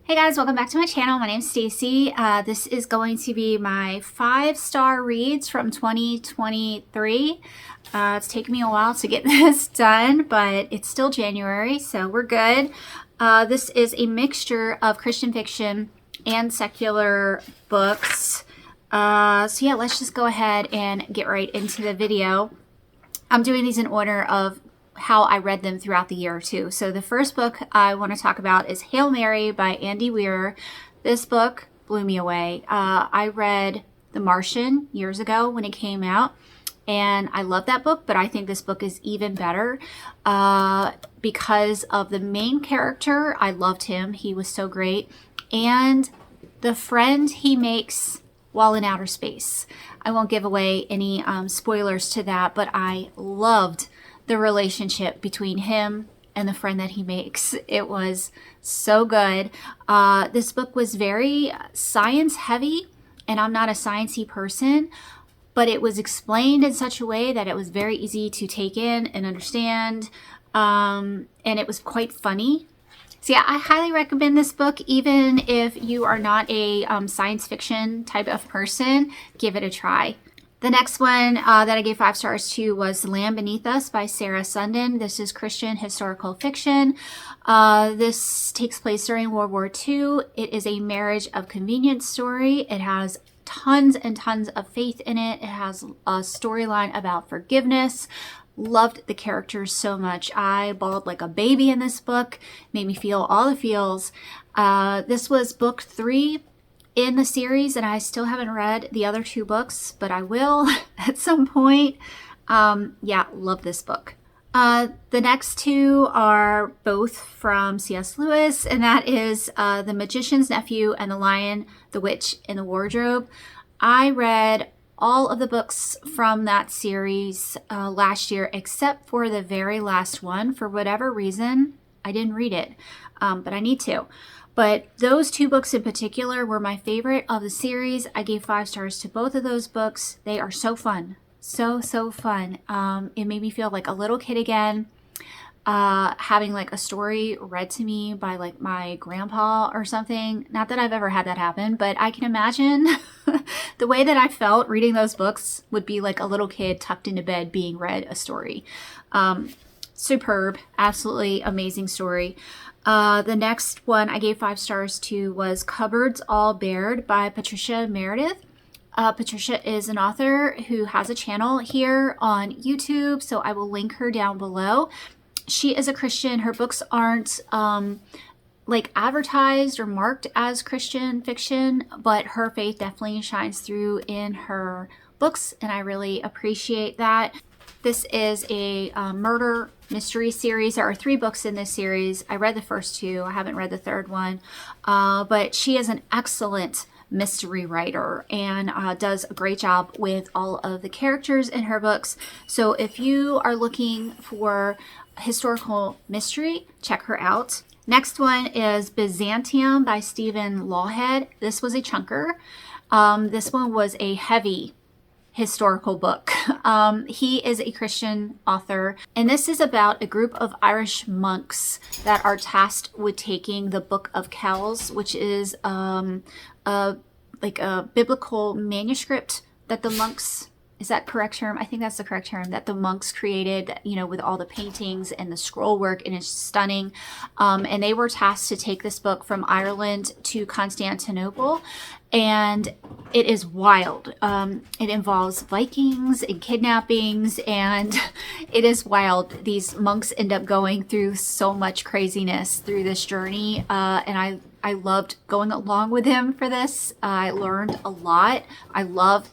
Hey guys, welcome back to my channel. My name's Stacy. This is going to be my 5-star reads from 2023. It's taken me a while to get this done, but it's still January, so we're good. This is a mixture of Christian fiction and secular books. So yeah, let's just go ahead and get right into the video. I'm doing these in order of how I read them throughout the year too. So the first book I want to talk about is Hail Mary by Andy Weir. This book blew me away. I read The Martian years ago when it came out, and I love that book, but I think this book is even better because of the main character. I loved him. He was so great. And the friend he makes while in outer space. I won't give away any spoilers to that, but I loved the relationship between him and the friend that he makes. It was so good. This book was very science heavy, and I'm not a sciencey person, but it was explained in such a way that it was very easy to take in and understand, and it was quite funny. So yeah, I highly recommend this book, even if you are not a science fiction type of person. Give it a try. The next one that I gave 5 stars to was Lamb Bene Us by Sarah Sundin. This is Christian historical fiction. This takes place during World War II. It is a marriage of convenience story. It has tons and tons of faith in it. It has a storyline about forgiveness. Loved the characters so much. I bawled like a baby in this book. Made me feel all the feels. This was book 3 in the series, and I still haven't read the other 2 books, but I will at some point. Yeah, love this book. The next 2 are both from C.S. Lewis, and that is The Magician's Nephew and The Lion, the Witch, and the Wardrobe. I read all of the books from that series last year, except for the very last one. For whatever reason, I didn't read it, but I need to. But those 2 books in particular were my favorite of the series. I gave 5 stars to both of those books. They are so fun. So fun. It made me feel like a little kid again, having like a story read to me by like my grandpa or something. Not that I've ever had that happen, but I can imagine the way that I felt reading those books would be like a little kid tucked into bed being read a story. Superb. Absolutely amazing story. The next one I gave 5 stars to was Cupboards All Bared by Patricia Meredith. Patricia is an author who has a channel here on YouTube, so I will link her down below. She is a Christian. Her books aren't like advertised or marked as Christian fiction, but her faith definitely shines through in her books, and I really appreciate that. This is a murder mystery series. There are 3 books in this series. I read the first 2. I haven't read the third one. But she is an excellent mystery writer and does a great job with all of the characters in her books. So if you are looking for historical mystery, check her out. Next one is Byzantium by Stephen Lawhead. This was a chunker. This one was a heavy historical book. He is a Christian author, and this is about a group of Irish monks that are tasked with taking the Book of Kells, which is like a biblical manuscript that the monks, is that correct term? I think that's the correct term, that the monks created, you know, with all the paintings and the scroll work, and it's stunning. And they were tasked to take this book from Ireland to Constantinople, and it is wild. It involves Vikings and kidnappings, and it is wild. These monks end up going through so much craziness through this journey, and I loved going along with him for this. I learned a lot. I love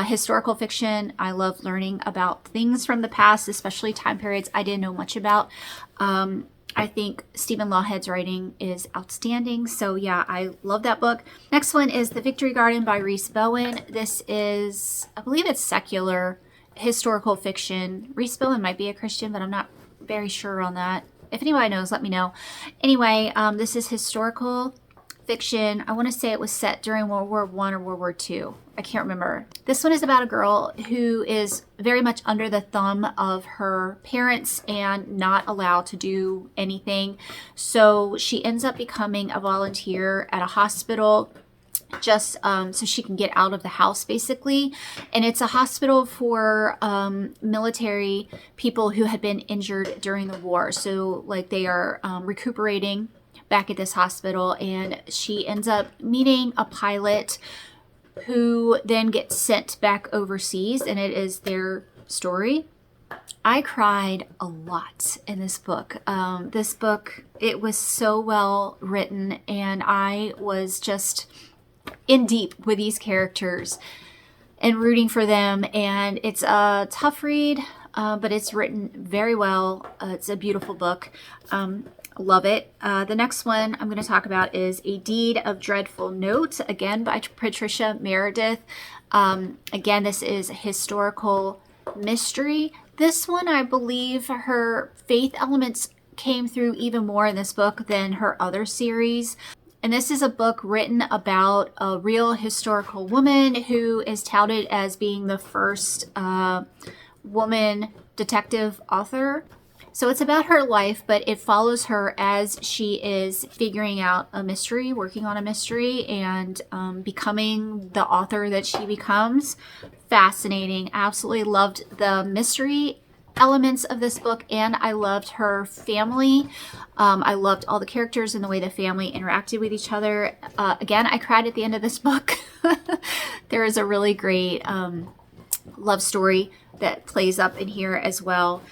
historical fiction. I love learning about things from the past, especially time periods I didn't know much about. I think Stephen Lawhead's writing is outstanding. So yeah, I love that book. Next one is The Victory Garden by Rhys Bowen. This is, I believe it's secular historical fiction. Rhys Bowen might be a Christian, but I'm not very sure on that. If anybody knows, let me know. Anyway, this is historical fiction. I want to say it was set during World War I or World War II. I can't remember. This one is about a girl who is very much under the thumb of her parents and not allowed to do anything. So she ends up becoming a volunteer at a hospital just so she can get out of the house, basically. And it's a hospital for military people who had been injured during the war. So like they are recuperating back at this hospital, and she ends up meeting a pilot who then gets sent back overseas, and it is their story. I cried a lot in this book. It was so well written, and I was just in deep with these characters and rooting for them. And it's a tough read, but it's written very well. It's a beautiful book. Love it. The next one I'm going to talk about is A Deed of Dreadful Note, again by Patricia Meredith. Again, this is a historical mystery. This one, I believe her faith elements came through even more in this book than her other series. And this is a book written about a real historical woman who is touted as being the first woman detective author. So it's about her life, but it follows her as she is figuring out a mystery, working on a mystery, and becoming the author that she becomes. Fascinating. Absolutely loved the mystery elements of this book, and I loved her family. I loved all the characters and the way the family interacted with each other. Again, I cried at the end of this book. There is a really great love story that plays up in here as well.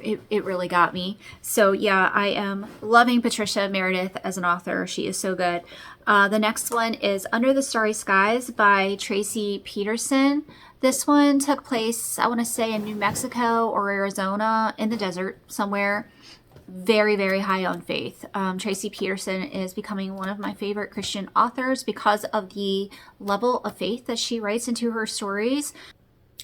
It really got me. So yeah, I am loving Patricia Meredith as an author. She is so good. The next one is Under the Starry Skies by Tracy Peterson. This one took place, I want to say, in New Mexico or Arizona, in the desert somewhere. Very, very high on faith. Tracy Peterson is becoming one of my favorite Christian authors because of the level of faith that she writes into her stories.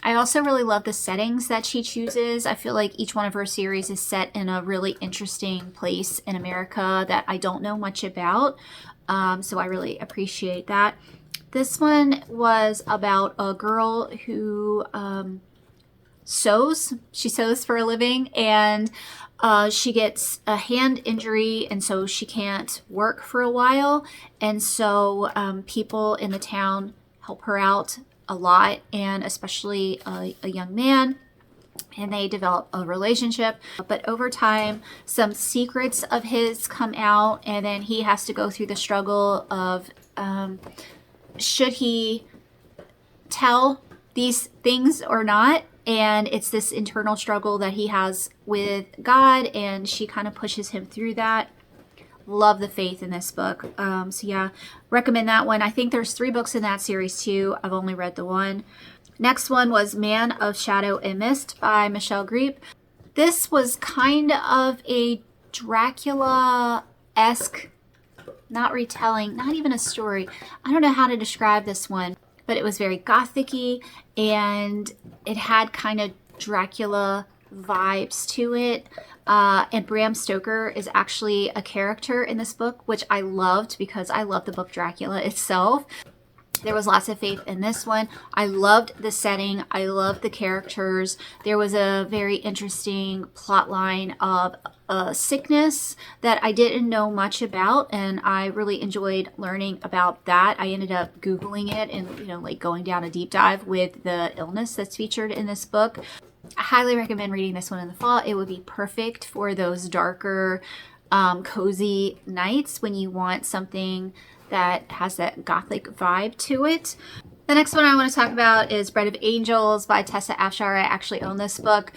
I also really love the settings that she chooses. I feel like each one of her series is set in a really interesting place in America that I don't know much about. So I really appreciate that. This one was about a girl who sews. She sews for a living, and she gets a hand injury, and so she can't work for a while. And so people in the town help her out a lot, and especially a young man, and they develop a relationship. But over time, some secrets of his come out, and then he has to go through the struggle of should he tell these things or not? And it's this internal struggle that he has with God, and she kind of pushes him through that. Love the faith in this book. So yeah, recommend that one. I think there's 3 books in that series too. I've only read the one. Next one was Man of Shadow and Mist by Michelle Greep. This was kind of a Dracula-esque, not retelling, not even a story. I don't know how to describe this one, but it was very gothic-y, and it had kind of Dracula vibes to it. And Bram Stoker is actually a character in this book, which I loved because I love the book Dracula itself. There was lots of faith in this one. I loved the setting. I loved the characters. There was a very interesting plot line of a sickness that I didn't know much about, and I really enjoyed learning about that. I ended up Googling it and, like going down a deep dive with the illness that's featured in this book. I highly recommend reading this one in the fall. It would be perfect for those darker, cozy nights when you want something that has that gothic vibe to it. The next one I want to talk about is Bread of Angels by Tessa Afshar. I actually own this book.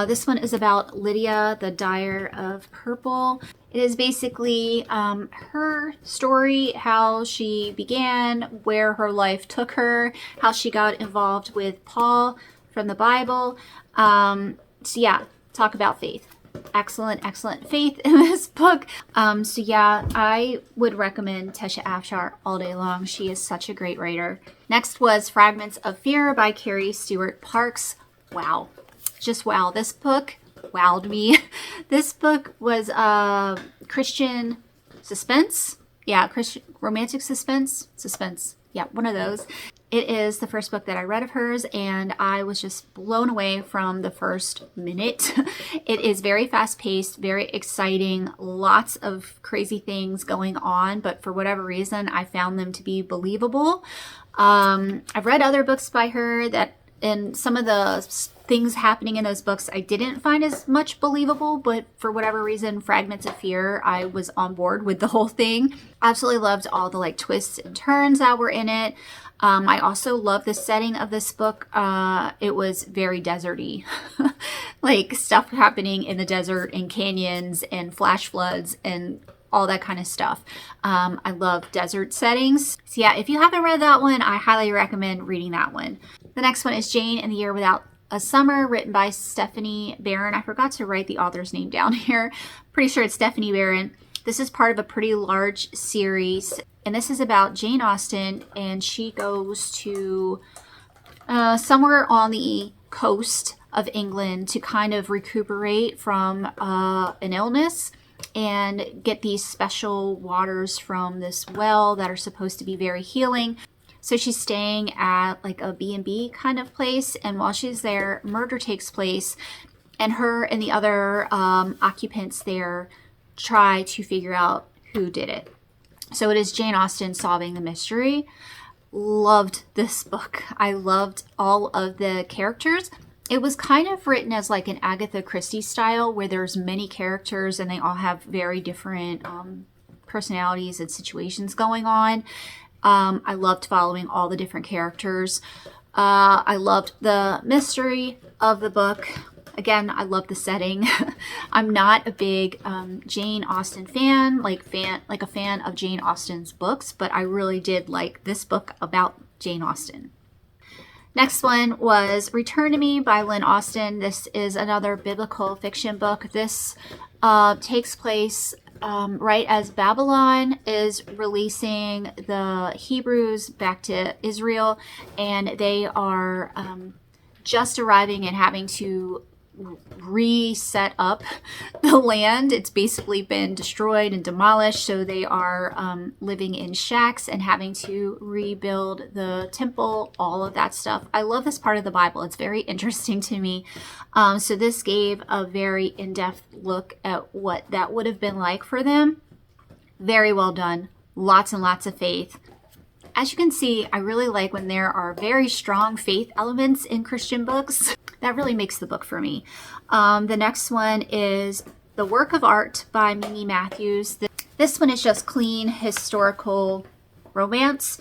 This one is about Lydia, the dyer of purple. It is basically her story, how she began, where her life took her, how she got involved with Paul from the Bible. So yeah, talk about faith. Excellent faith in this book. So yeah, I would recommend Tessa Afshar all day long. She is such a great writer. Next was Fragments of Fear by Carrie Stewart Parks. Wow. Just wow. This book wowed me. This book was Christian suspense. Yeah, Christian romantic suspense. Yeah, one of those. It is the first book that I read of hers, and I was just blown away from the first minute. It is very fast-paced, very exciting, lots of crazy things going on, but for whatever reason, I found them to be believable. I've read other books by her and some of the things happening in those books I didn't find as much believable, but for whatever reason, Fragments of Fear, I was on board with the whole thing. Absolutely loved all the like twists and turns that were in it. I also love the setting of this book. It was very deserty, like stuff happening in the desert and canyons and flash floods and all that kind of stuff. I love desert settings. So yeah, if you haven't read that one, I highly recommend reading that one. The next one is Jane and the Year Without a Summer, written by Stephanie Barron. I forgot to write the author's name down here. Pretty sure it's Stephanie Barron. This is part of a pretty large series, and this is about Jane Austen, and she goes to somewhere on the coast of England to kind of recuperate from an illness and get these special waters from this well that are supposed to be very healing. So she's staying at like a B&B kind of place, and while she's there, murder takes place, and her and the other occupants there try to figure out who did it. So it is Jane Austen solving the mystery. Loved this book. I loved all of the characters. It was kind of written as like an Agatha Christie style, where there's many characters and they all have very different personalities and situations going on. I loved following all the different characters. I loved the mystery of the book. Again, I love the setting. I'm not a big Jane Austen fan, like a fan of Jane Austen's books, but I really did like this book about Jane Austen. Next one was Return to Me by Lynn Austen. This is another biblical fiction book. This takes place right as Babylon is releasing the Hebrews back to Israel, and they are just arriving and having to reset up the land. It's basically been destroyed and demolished, so they are living in shacks and having to rebuild the temple, all of that stuff. I love this part of the Bible. It's very interesting to me. So this gave a very in-depth look at what that would have been like for them. Very well done. Lots and lots of faith. As you can see, I really like when there are very strong faith elements in Christian books. That really makes the book for me. The next one is The Work of Art by Mimi Matthews. This one is just clean historical romance.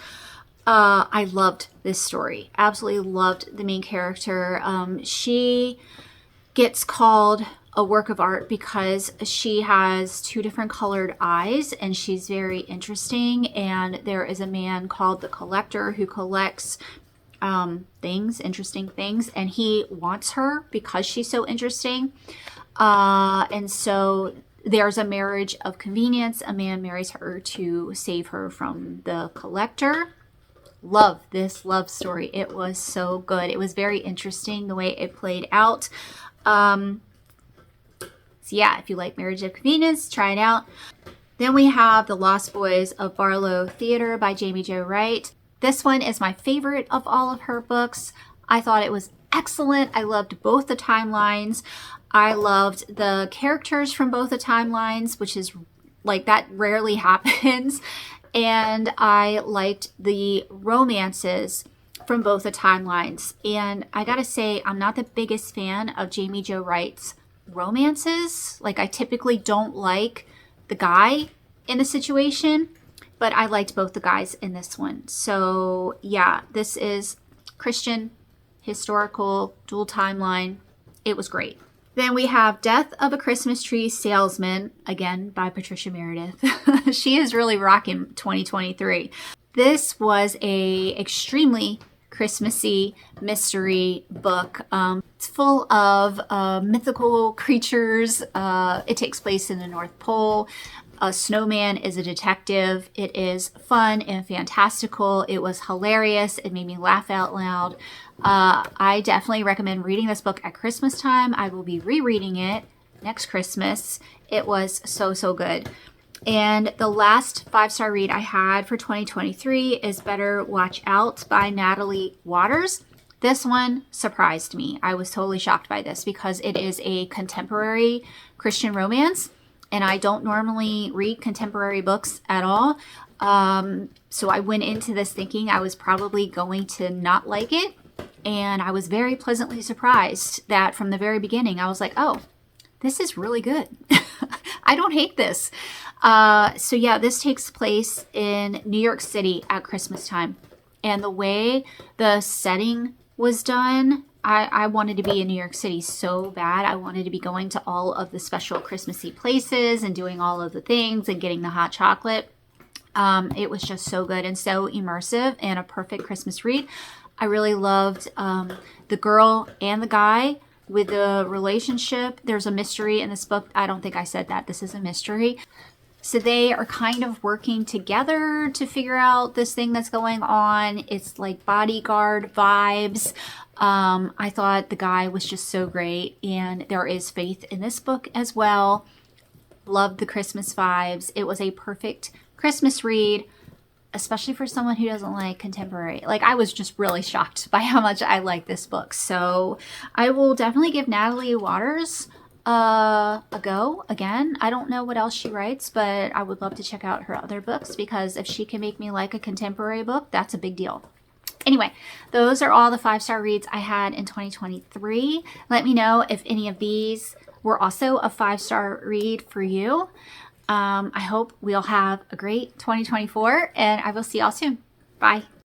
I loved this story. Absolutely loved the main character. She gets called a work of art because she has two different colored eyes, and she's very interesting. And there is a man called the Collector who collects interesting things, and he wants her because she's so interesting. And so there's a marriage of convenience. A man marries her to save her from the Collector. Love this love story. It was so good. It was very interesting the way it played out. So yeah, if you like Marriage of Convenience, try it out. Then we have The Lost Boys of Barlo Theater by Jamie Jo Wright. This one is my favorite of all of her books. I thought it was excellent. I loved both the timelines. I loved the characters from both the timelines, which is like that rarely happens. And I liked the romances from both the timelines. And I gotta say, I'm not the biggest fan of Jamie Jo Wright's romances. Like, I typically don't like the guy in the situation, but I liked both the guys in this one. So yeah, this is Christian, historical, dual timeline. It was great. Then we have Death of a Christmas Tree Salesman, again by Patricia Meredith. She is really rocking 2023. This was a extremely Christmassy mystery book. It's full of mythical creatures. It takes place in the North Pole. A snowman is a detective. It is fun and fantastical. It was hilarious. It made me laugh out loud. I definitely recommend reading this book at Christmas time. I will be rereading it next Christmas. It was so, so good. And the last 5-star read I had for 2023 is Better Watch Out by Natalie Waters. This one surprised me. I was totally shocked by this because it is a contemporary Christian romance, and I don't normally read contemporary books at all. So I went into this thinking I was probably going to not like it, and I was very pleasantly surprised that from the very beginning I was like, oh, this is really good. I don't hate this. So yeah, this takes place in New York City at Christmas time, and the way the setting was done, I wanted to be in New York City so bad. I wanted to be going to all of the special Christmassy places and doing all of the things and getting the hot chocolate. It was just so good and so immersive and a perfect Christmas read. I really loved the girl and the guy with the relationship. There's a mystery in this book. I don't think I said that. This is a mystery. So they are kind of working together to figure out this thing that's going on. It's like bodyguard vibes. I thought the guy was just so great, and there is faith in this book as well. Loved the Christmas vibes. It was a perfect Christmas read, especially for someone who doesn't like contemporary. Like, I was just really shocked by how much I like this book. So I will definitely give Natalie Waters a go again. I don't know what else she writes, but I would love to check out her other books, because if she can make me like a contemporary book, that's a big deal. Anyway, those are all the 5-star reads I had in 2023. Let me know if any of these were also a 5-star read for you. I hope we'll have a great 2024, and I will see y'all soon. Bye.